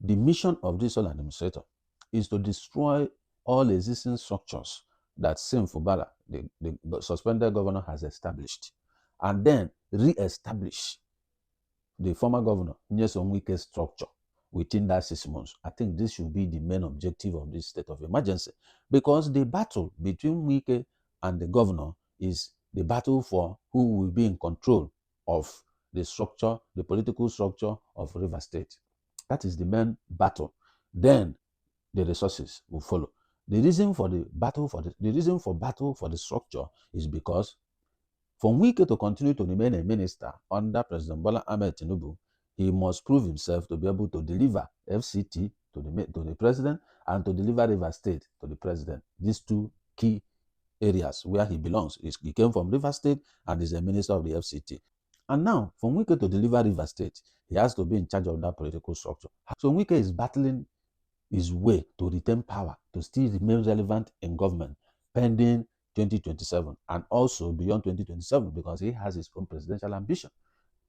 The mission of this sole administrator is to destroy all existing structures that Fubara, the suspended governor, has established, and then re-establish the former governor Nwike's structure within that 6 months. I think this should be the main objective of this state of emergency, because the battle between Nwike and the governor is the battle for who will be in control of the structure, the political structure of River State. That is the main battle. Then the resources will follow. The reason for the battle for the structure is because for Nwike to continue to remain a minister under President Bola Tinubu, he must prove himself to be able to deliver FCT to the president and to deliver River State to the president. These two key areas where he belongs. He came from River State and is a minister of the FCT. And now, for Nwike to deliver River State, he has to be in charge of that political structure. So Nwike is battling his way to retain power, to still remain relevant in government, pending 2027 and also beyond 2027, because he has his own presidential ambition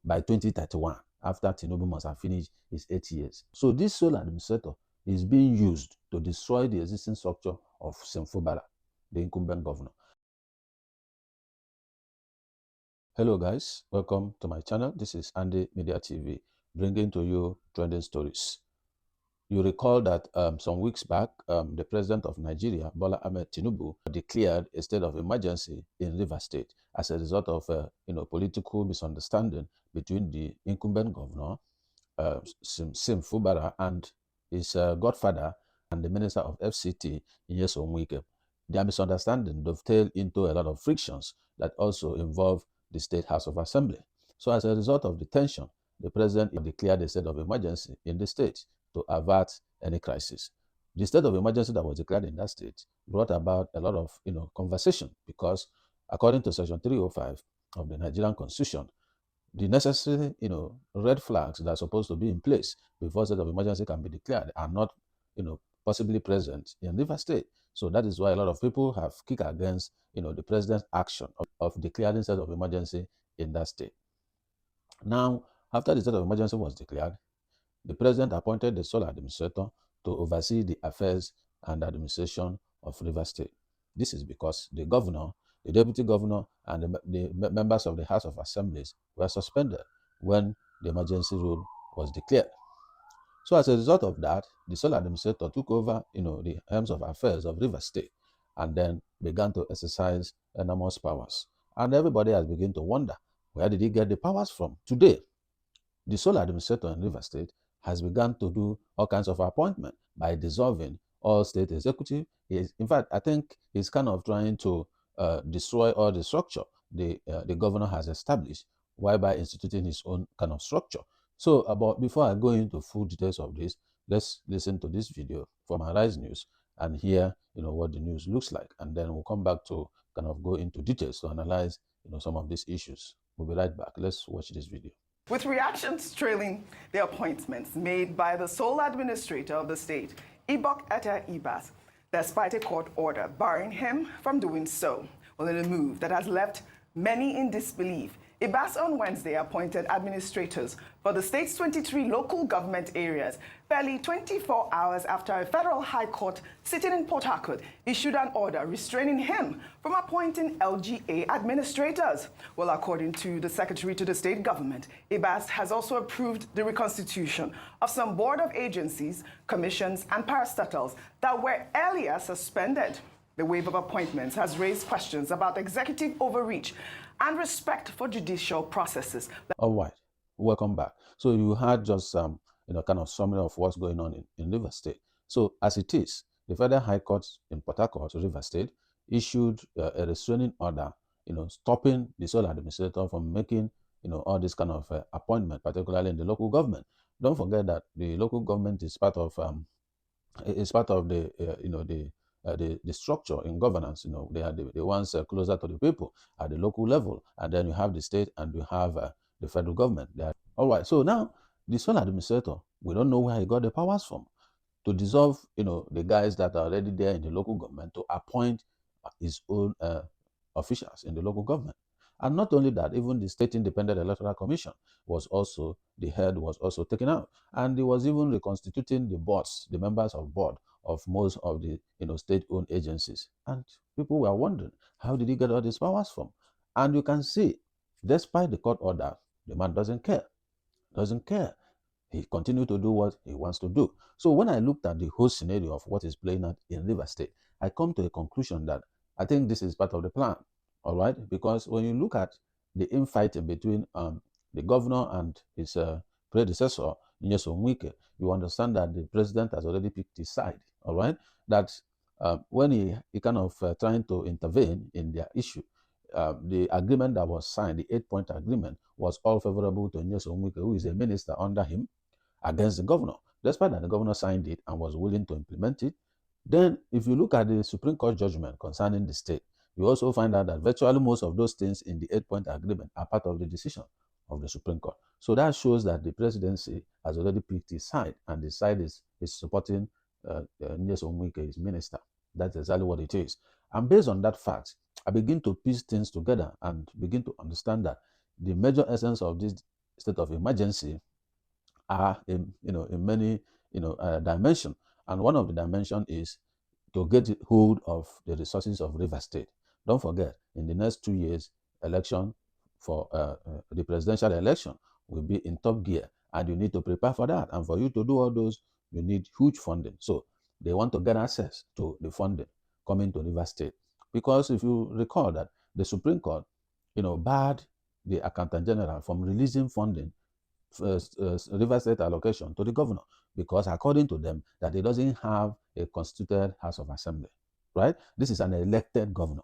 by 2031, after Tinubu must have finished his 8 years. So this sole administrator is being used to destroy the existing structure of Fubara, the incumbent governor. Hello guys, welcome to my channel. This is Andy Media TV, bringing to you trending stories. You recall that some weeks back, the president of Nigeria, Bola Tinubu, declared a state of emergency in River State as a result of political misunderstanding between the incumbent governor, Fubara, and his godfather and the minister of FCT, Nwike. Their misunderstanding dovetailed into a lot of frictions that also involve the State House of Assembly. So as a result of the tension, the president declared a state of emergency in the state to avert any crisis. The state of emergency that was declared in that state brought about a lot of conversation, because according to Section 305 of the Nigerian Constitution, the necessary red flags that are supposed to be in place before state of emergency can be declared are not possibly present in River State. So that is why a lot of people have kicked against the president's action of declaring state of emergency in that state. Now, after the state of emergency was declared, the president appointed the sole administrator to oversee the affairs and administration of River State. This is because the governor, the deputy governor, and the members of the House of Assemblies were suspended when the emergency rule was declared. So as a result of that, the sole administrator took over, the helms of affairs of River State, and then began to exercise enormous powers. And everybody has begun to wonder, where did he get the powers from? Today, the sole administrator in River State has begun to do all kinds of appointment by dissolving all state executive. In fact, I think he's kind of trying to destroy all the structure the governor has established, by instituting his own kind of structure. So before I go into full details of this, let's listen to this video from Arise News and hear what the news looks like, and then we'll come back to kind of go into details to analyze some of these issues. We'll be right back. Let's watch this video. With reactions trailing the appointments made by the sole administrator of the state, Ibok Etta Ibas, despite a court order barring him from doing so, in a move that has left many in disbelief. Ibas on Wednesday appointed administrators for the state's 23 local government areas, barely 24 hours after a federal high court sitting in Port Harcourt issued an order restraining him from appointing LGA administrators. Well, according to the secretary to the state government, Ibas has also approved the reconstitution of some board of agencies, commissions, and parastatals that were earlier suspended. The wave of appointments has raised questions about executive overreach and respect for judicial processes. All right, welcome back. So you had just kind of summary of what's going on in River State. So as it is, the Federal High Court in Port Harcourt, River State, issued a restraining order, stopping the sole administrator from making all this kind of appointment, particularly in the local government. Don't forget that the local government is part of the structure in governance. They are the ones closer to the people at the local level, and then you have the state and you have the federal government. All right, so now the sole administrator, we don't know where he got the powers from to dissolve the guys that are already there in the local government to appoint his own officials in the local government. And not only that, even the State Independent Electoral Commission the head was also taken out. And it was even reconstituting the boards, the members of board of most of the state-owned agencies. And people were wondering, how did he get all these powers from? And you can see, despite the court order, the man doesn't care. Doesn't care. He continued to do what he wants to do. So when I looked at the whole scenario of what is playing out in River State, I come to a conclusion that I think this is part of the plan. All right, because when you look at the infighting between the governor and his predecessor, Nwike, you understand that the president has already picked his side. All right, that when he kind of trying to intervene in their issue, the agreement that was signed, the 8-point agreement, was all favorable to Nwike, who is a minister under him, against the governor, despite that the governor signed it and was willing to implement it. Then, if you look at the Supreme Court judgment concerning the state, you also find out that virtually most of those things in the 8-point agreement are part of the decision of the Supreme Court. So that shows that the presidency has already picked his side, and the side is supporting Nwike, his minister. That's exactly what it is. And based on that fact, I begin to piece things together and begin to understand that the major essence of this state of emergency are in many dimensions, and one of the dimensions is to get hold of the resources of River State. Don't forget, in the next 2 years, election for the presidential election will be in top gear, and you need to prepare for that. And for you to do all those, you need huge funding. So they want to get access to the funding coming to River State, because if you recall that the Supreme Court, barred the Accountant General from releasing funding River State allocation to the governor, because according to them, that he doesn't have a constituted House of Assembly, right? This is an elected governor.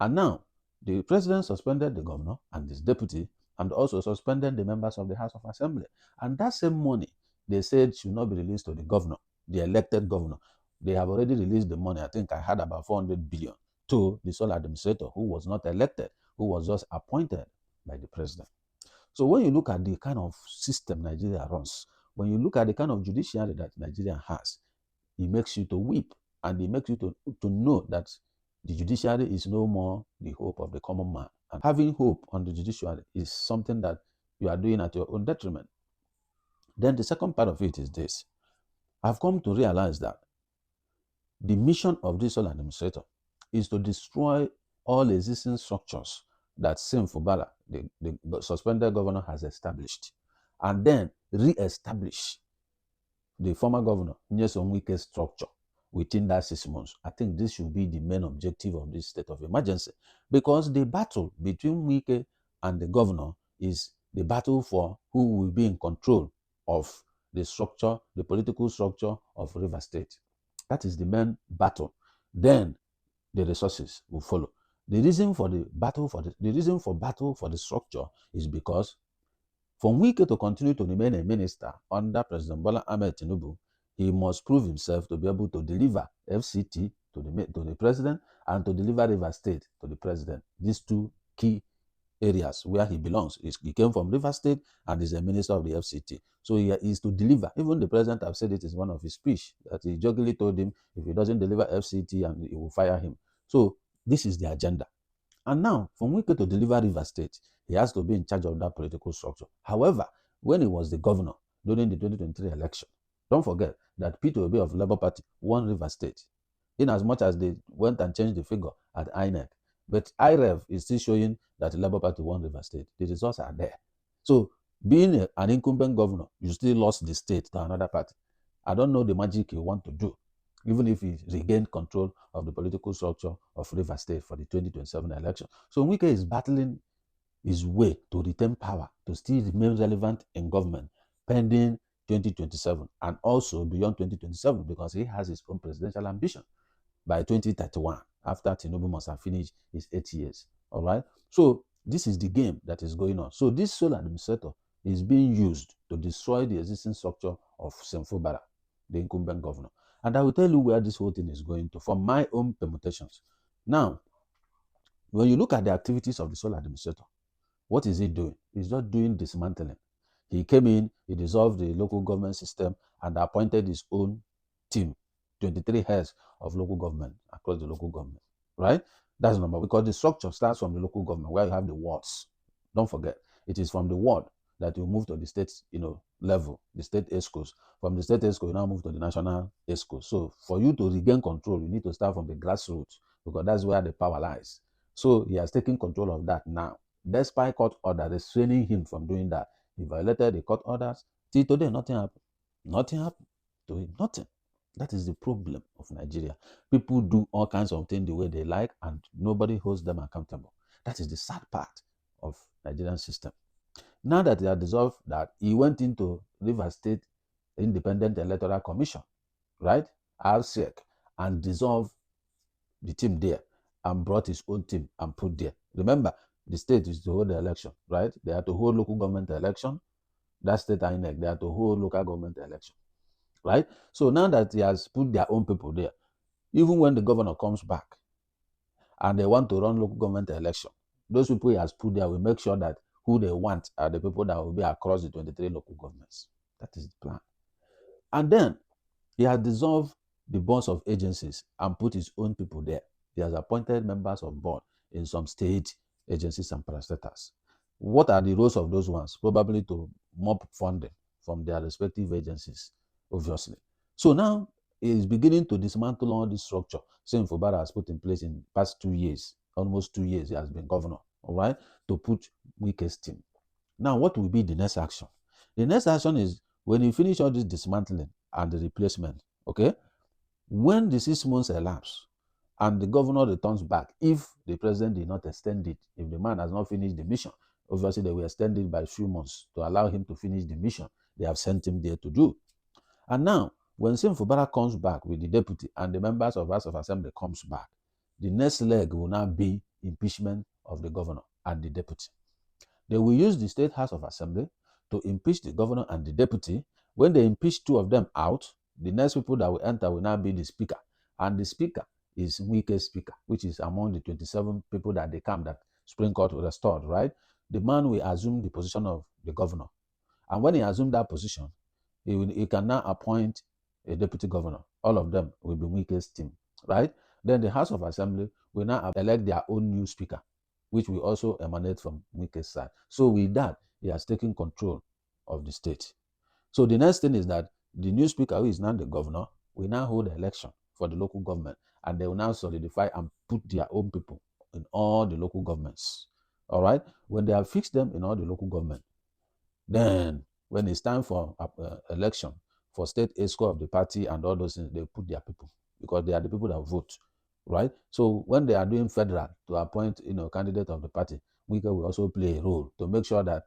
And now, the president suspended the governor and his deputy, and also suspended the members of the House of Assembly. And that same money, they said, should not be released to the governor, the elected governor. They have already released the money. I think I had about 400 billion to the sole administrator, who was not elected, who was just appointed by the president. So when you look at the kind of system Nigeria runs, when you look at the kind of judiciary that Nigeria has, it makes you to weep, and it makes you to know that the judiciary is no more the hope of the common man. And having hope on the judiciary is something that you are doing at your own detriment. Then the second part of it is this. I've come to realize that the mission of this sole administrator is to destroy all existing structures that Fubara, the suspended governor, has established, and then re-establish the former governor, Nwike's structure within that 6 months. I think this should be the main objective of this state of emergency, because the battle between Nwike and the governor is the battle for who will be in control of the structure, the political structure of River State. That is the main battle. Then the resources will follow. The reason for battle for the structure is because for Nwike to continue to remain a minister under President Bola Tinubu, he must prove himself to be able to deliver FCT to the president, and to deliver River State to the president. These two key areas where he belongs. He came from River State and is a minister of the FCT. So he is to deliver. Even the president have said it is one of his speech, that he jokingly told him if he doesn't deliver FCT, and he will fire him. So this is the agenda. And now, for Nwike to deliver River State, he has to be in charge of that political structure. However, when he was the governor during the 2023 election, don't forget that Peter Obi of Labour Party won River State, in as much as they went and changed the figure at INEC. But IREV is still showing that the Labour Party won River State. The results are there. So, being an incumbent governor, you still lost the state to another party. I don't know the magic you want to do, even if he regained control of the political structure of River State for the 2027 election. So Nwike is battling his way to retain power, to still remain relevant in government, pending 2027, and also beyond 2027, because he has his own presidential ambition by 2031, after Tinubu must have finished his 8 years. All right? So this is the game that is going on. So this sole administrator is being used to destroy the existing structure of Fubara, the incumbent governor. And I will tell you where this whole thing is going to, from my own permutations. Now, when you look at the activities of the sole administrator, what is he doing? He's just doing dismantling. He came in, he dissolved the local government system, and appointed his own team, 23 heads of local government across the local government, right? That's number one, because the structure starts from the local government where you have the wards. Don't forget, it is from the ward that you move to the state, level, the state ESCOs. From the state ESCO, you now move to the national ESCO. So for you to regain control, you need to start from the grassroots because that's where the power lies. So he has taken control of that now. Despite court order restraining him from doing that, he violated the court orders. Till today, nothing happened. Nothing happened to him. Nothing. That is the problem of Nigeria. People do all kinds of things the way they like and nobody holds them accountable. That is the sad part of Nigerian system. Now that he had dissolved that, he went into Rivers State Independent Electoral Commission, right? RCEC, and dissolved the team there and brought his own team and put there. Remember, the state is to hold the election, right? They had to hold local government election. That state INEC, they had to hold local government election, right? So now that he has put their own people there, even when the governor comes back and they want to run local government election, those people he has put there will make sure that who they want are the people that will be across the 23 local governments. That is the plan. And then he has dissolved the boards of agencies and put his own people there. He has appointed members of board in some state agencies and parastatals. What are the roles of those ones? Probably to mop funding from their respective agencies, obviously. So now he is beginning to dismantle all this structure Sim Fubara has put in place in the past 2 years. Almost 2 years he has been governor, all right, to put Nwike's team. Now, what will be the next action? The next action is when you finish all this dismantling and the replacement, okay, when the 6 months elapse and the governor returns back, if the president did not extend it, if the man has not finished the mission, obviously they will extend it by a few months to allow him to finish the mission they have sent him there to do. And now, when Sim Fubara comes back with the deputy and the members of House of Assembly comes back, the next leg will now be impeachment of the governor and the deputy. They will use the State House of Assembly to impeach the governor and the deputy. When they impeach 2 of them out, the next people that will enter will now be the speaker. And the speaker is Nwike's speaker, which is among the 27 people that they come that Supreme Court restored, right? The man will assume the position of the governor. And when he assumes that position, he can now appoint a deputy governor. All of them will be Nwike's team, right? Then the House of Assembly will now elect their own new speaker, which will also emanate from Nwike's side. So with that, he has taken control of the state. So the next thing is that the new speaker, who is now the governor, will now hold the election for the local government, and they will now solidify and put their own people in all the local governments. All right? When they have fixed them in all the local government, then when it's time for election for state ESCO of the party and all those things, they put their people because they are the people that vote, right? So when they are doing federal to appoint, candidate of the party, Nwike will also play a role to make sure that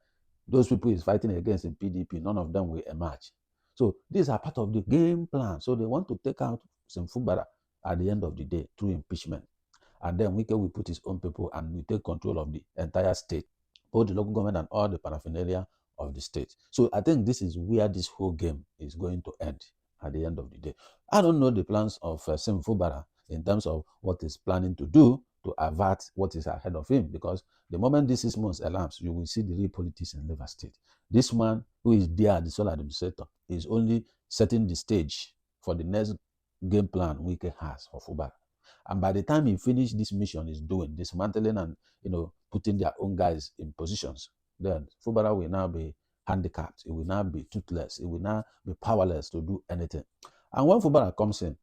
those people he's fighting against in PDP, none of them will emerge. So these are part of the game plan. So they want to take out Sim Fubara at the end of the day through impeachment. And then Nwike will put his own people and will take control of the entire state, both the local government and all the paraphernalia of the state. So I think this is where this whole game is going to end at the end of the day. I don't know the plans of Sim Fubara in terms of what he's planning to do to avert what is ahead of him, because the moment this 6 months elapse, you will see the real politics in Rivers State. This man who is there, the sole administrator, is only setting the stage for the next game plan Nwike has for Fubara. And by the time he finishes this mission he's doing, dismantling and putting their own guys in positions, then Fubara will now be handicapped. It will now be toothless. It will now be powerless to do anything. And when Fubara comes in,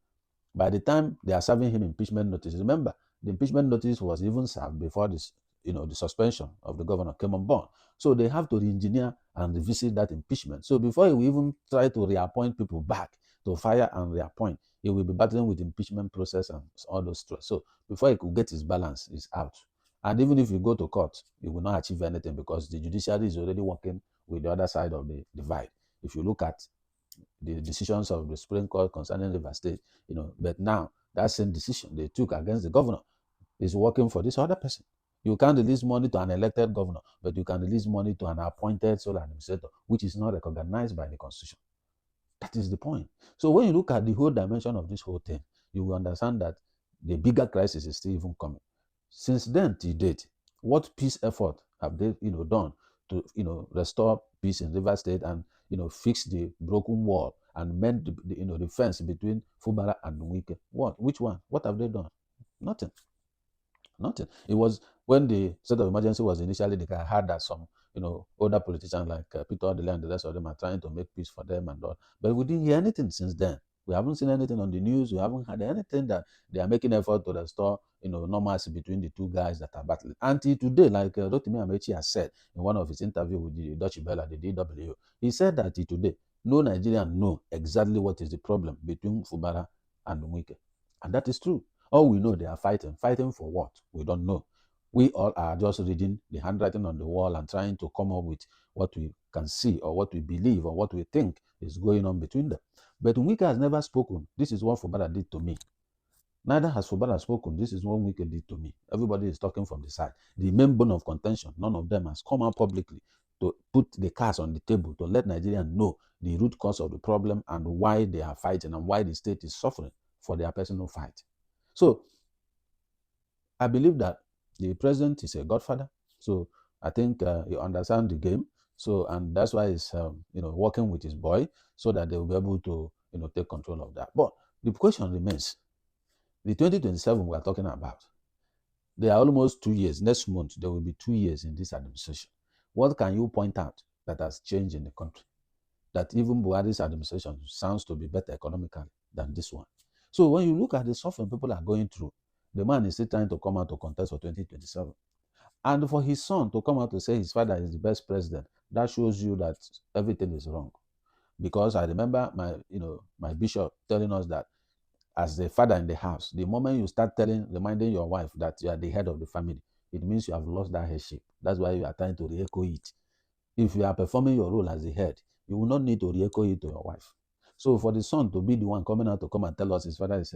by the time they are serving him impeachment notice, remember, the impeachment notice was even served before this, the suspension of the governor came on board. So they have to re-engineer and revisit that impeachment. So before he will even try to reappoint people back to fire and reappoint, he will be battling with impeachment process and all those stress. So before he could get his balance, he's out. And even if you go to court, he will not achieve anything because the judiciary is already working with the other side of the divide. If you look at the decisions of the Supreme Court concerning Rivers State, but now that same decision they took against the governor is working for this other person. You can't release money to an elected governor, but you can release money to an appointed sole administrator, which is not recognized by the Constitution. That is the point. So when you look at the whole dimension of this whole thing, you will understand that the bigger crisis is still even coming. Since then to date, what peace effort have they done to restore peace in Rivers State and fix the broken wall and mend the fence between Fubara and Nwike? What? Which one? What have they done? Nothing. Nothing. It was when the state of emergency was initially declared, I heard that some, older politicians like Peter Odele and the rest of them are trying to make peace for them and all. But we didn't hear anything since then. We haven't seen anything on the news. We haven't had anything that they are making effort to restore, normalcy between the two guys that are battling. Until today, like Rotimi Amechi has said in one of his interviews with the Deutsche Welle, the DW, he said that today, no Nigerian know exactly what is the problem between Fubara and Nwike. And that is true. All we know, they are fighting. Fighting for what? We don't know. We all are just reading the handwriting on the wall and trying to come up with what we can see or what we believe or what we think is going on between them. But Nwike has never spoken. This is what Fubara did to me. Neither has Fubara spoken. This is what Nwike did to me. Everybody is talking from the side. The main bone of contention, none of them has come out publicly to put the cards on the table to let Nigerians know the root cause of the problem and why they are fighting and why the state is suffering for their personal fight. So I believe that the president is a godfather. So I think he understands the game. So, and that's why he's working with his boy so that they will be able to take control of that. But the question remains: the 2027 we are talking about, there are almost 2 years. Next month there will be 2 years in this administration. What can you point out that has changed in the country? That even Buhari's administration sounds to be better economically than this one. So when you look at the suffering people are going through, the man is still trying to come out to contest for 2027. And for his son to come out to say his father is the best president, that shows you that everything is wrong. Because I remember my bishop telling us that as the father in the house, the moment you start reminding your wife that you are the head of the family, it means you have lost that headship. That's why you are trying to re-echo it. If you are performing your role as the head, you will not need to re-echo it to your wife. So for the son to be the one coming out to come and tell us his father is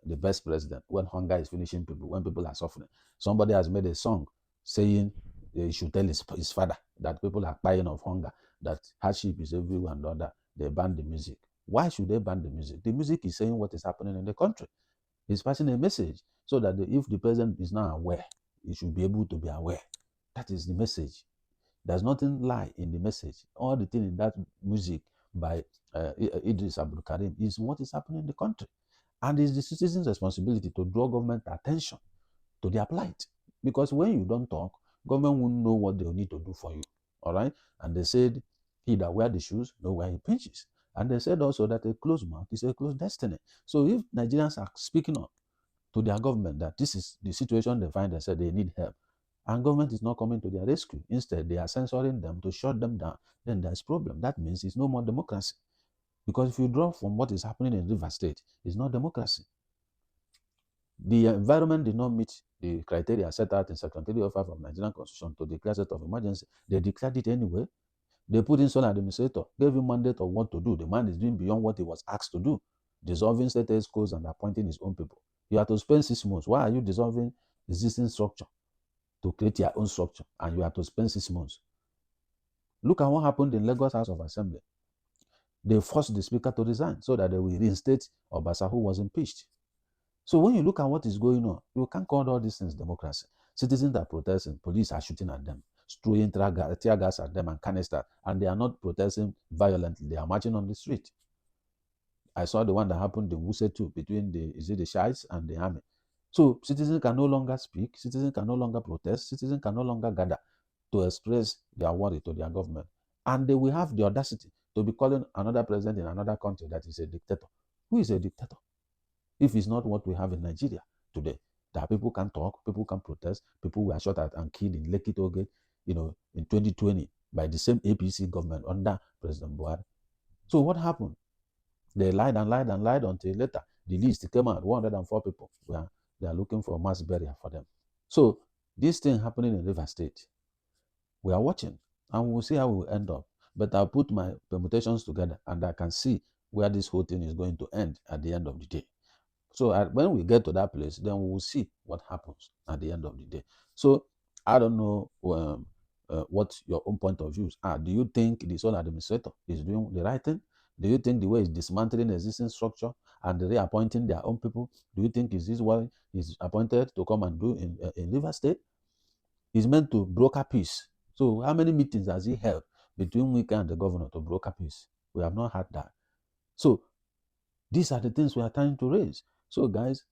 the best president when hunger is finishing people, when people are suffering. Somebody has made a song saying he should tell his father that people are dying of hunger, that hardship is everywhere and all that. They ban the music. Why should they ban the music? The music is saying what is happening in the country. It's passing a message so that if the president is not aware, he should be able to be aware. That is the message. There's nothing lie in the message. All the thing in that music by Idris Abdul Karim is what is happening in the country. And it's the citizens' responsibility to draw government attention to their plight. Because when you don't talk, government won't know what they need to do for you. All right? And they said, he that wear the shoes, know where he pinches. And they said also that a closed mouth is a closed destiny. So if Nigerians are speaking up to their government that this is the situation they find themselves, they need help, and government is not coming to their rescue. Instead, they are censoring them to shut them down. Then there's problem. That means it's no more democracy. Because if you draw from what is happening in River State, it's not democracy. The environment did not meet the criteria set out in Section 305 of Nigerian Constitution to declare state of emergency. They declared it anyway. They put in sole administrator, gave him mandate of what to do. The man is doing beyond what he was asked to do, dissolving state codes and appointing his own people. You have to spend 6 months. Why are you dissolving existing structure to create your own structure, and you have to spend 6 months? Look at what happened in Lagos House of Assembly. They forced the speaker to resign so that they will reinstate Obasa, who was impeached. So when you look at what is going on, you can't call all these things democracy. Citizens are protesting, police are shooting at them, throwing tear gas at them and canister, and they are not protesting violently. They are marching on the street. I saw the one that happened in Wuse too, between the Shiites and the army. So citizens can no longer speak, citizens can no longer protest, citizens can no longer gather to express their worry to their government. And they will have the audacity to be calling another president in another country that is a dictator. Who is a dictator? If it's not what we have in Nigeria today, that people can talk, people can protest, people were shot at and killed in Lekki Toge, in 2020 by the same APC government under President Buhari. So what happened? They lied and lied and lied until later the list came out, 104 people. They are looking for a mass burial for them. So this thing happening in River State, we are watching and we'll see how we will end up. But I'll put my permutations together and I can see where this whole thing is going to end at the end of the day. So when we get to that place, then we will see what happens at the end of the day. So I don't know what your own point of views are. Do you think the sole administrator is doing the right thing? Do you think the way he's dismantling existing structure and reappointing their own people, do you think is this what he's appointed to come and do in River State? He's meant to broker peace. So how many meetings has he held between Nwike and the governor to broker peace? We have not had that. So these are the things we are trying to raise. So guys,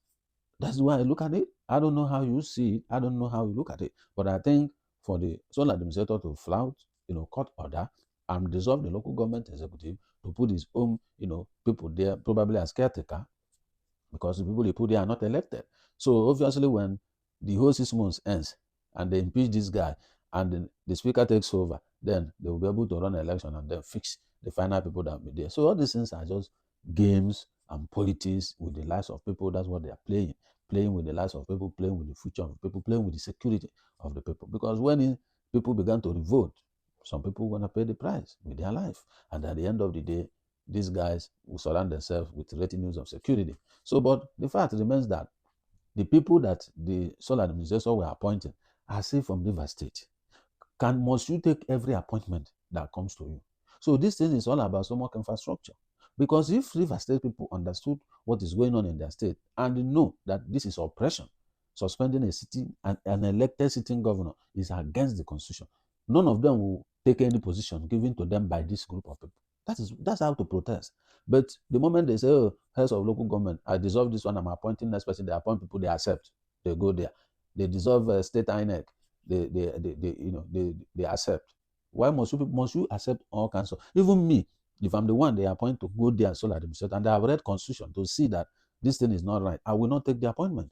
That's the way I look at it. I don't know how you see it. I don't know how you look at it. But I think for the sole administrator to flout, court order and dissolve the local government executive to put his own, people there, probably as caretaker, because the people he put there are not elected. So obviously, when the whole 6 months ends and they impeach this guy and then the speaker takes over, then they will be able to run an election and then fix the final people that will be there. So all these things are just games and politics with the lives of people. That's what they are playing with the lives of people, playing with the future of people, playing with the security of the people. Because when people began to revolt, some people want to pay the price with their life. And at the end of the day, these guys will surround themselves with retinues of security. So, but the fact remains that the people that the sole administrators were appointing are still from River State. Must you take every appointment that comes to you? So this thing is all about stomach infrastructure. Because if River State people understood what is going on in their state and they know that this is oppression, suspending an elected sitting governor is against the constitution, none of them will take any position given to them by this group of people. That's how to protest. But the moment they say, oh, heads of local government, I dissolve this one, I'm appointing next person, they appoint people, they accept, they go there. They dissolve state INEC, they accept. Why must you accept all kinds of, even me, if I'm the one they appoint to go there so administrator and I have read constitution to see that this thing is not right, I will not take the appointment.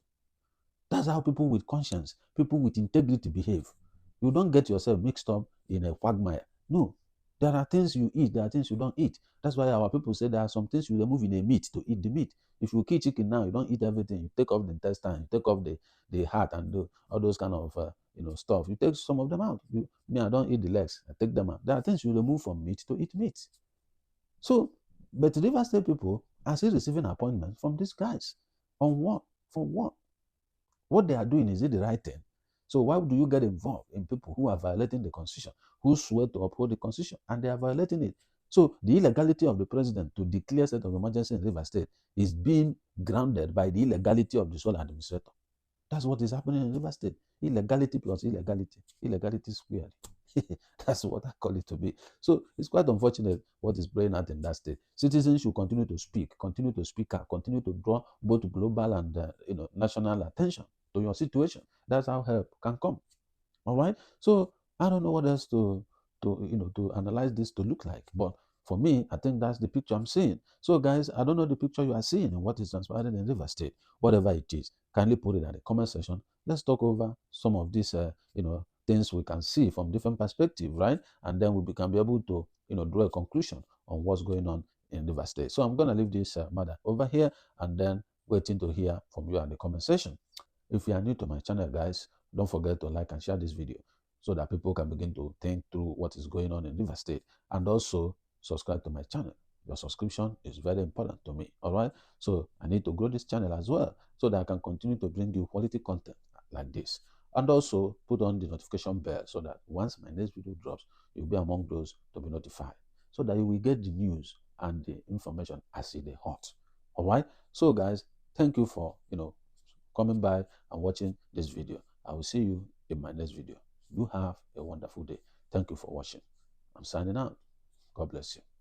That's how people with conscience, people with integrity behave. You don't get yourself mixed up in a quagmire. No. There are things you eat, there are things you don't eat. That's why our people say there are some things you remove in a meat to eat the meat. If you kill chicken now, you don't eat everything. You take off the intestine, you take off the heart and all those kind of stuff. You take some of them out. I don't eat the legs. I take them out. There are things you remove from meat to eat meat. So, but the River State people are still receiving appointments from these guys. On what? For what? What they are doing, is it the right thing? So why do you get involved in people who are violating the constitution, who swear to uphold the constitution, and they are violating it? So the illegality of the president to declare state of emergency in River State is being grounded by the illegality of the sole administrator. That's what is happening in River State. Illegality plus illegality. Illegality squared. That's what I call it to be. So it's quite unfortunate what is playing out in that state. Citizens should continue to speak out, continue to draw both global and national attention to your situation. That's how help can come. All right. So I don't know what else to analyze this to look like, but for me, I think that's the picture I'm seeing. So, guys, I don't know the picture you are seeing and what is transpiring in River State. Whatever it is, kindly put it at the comment section. Let's talk over some of these, things we can see from different perspectives, right? And then we can be able to, draw a conclusion on what's going on in River State. So I'm gonna leave this matter over here and then waiting to hear from you at the comment section. If you are new to my channel, guys, don't forget to like and share this video so that people can begin to think through what is going on in River State. And also subscribe to my channel. Your subscription is very important to me. All right. So I need to grow this channel as well so that I can continue to bring you quality content like this. And also put on the notification bell so that once my next video drops, you'll be among those to be notified so that you will get the news and the information as it is hot. All right. So guys, thank you for coming by and watching this video. I will see you in my next video. You have a wonderful day. Thank you for watching. I'm signing out. God bless you.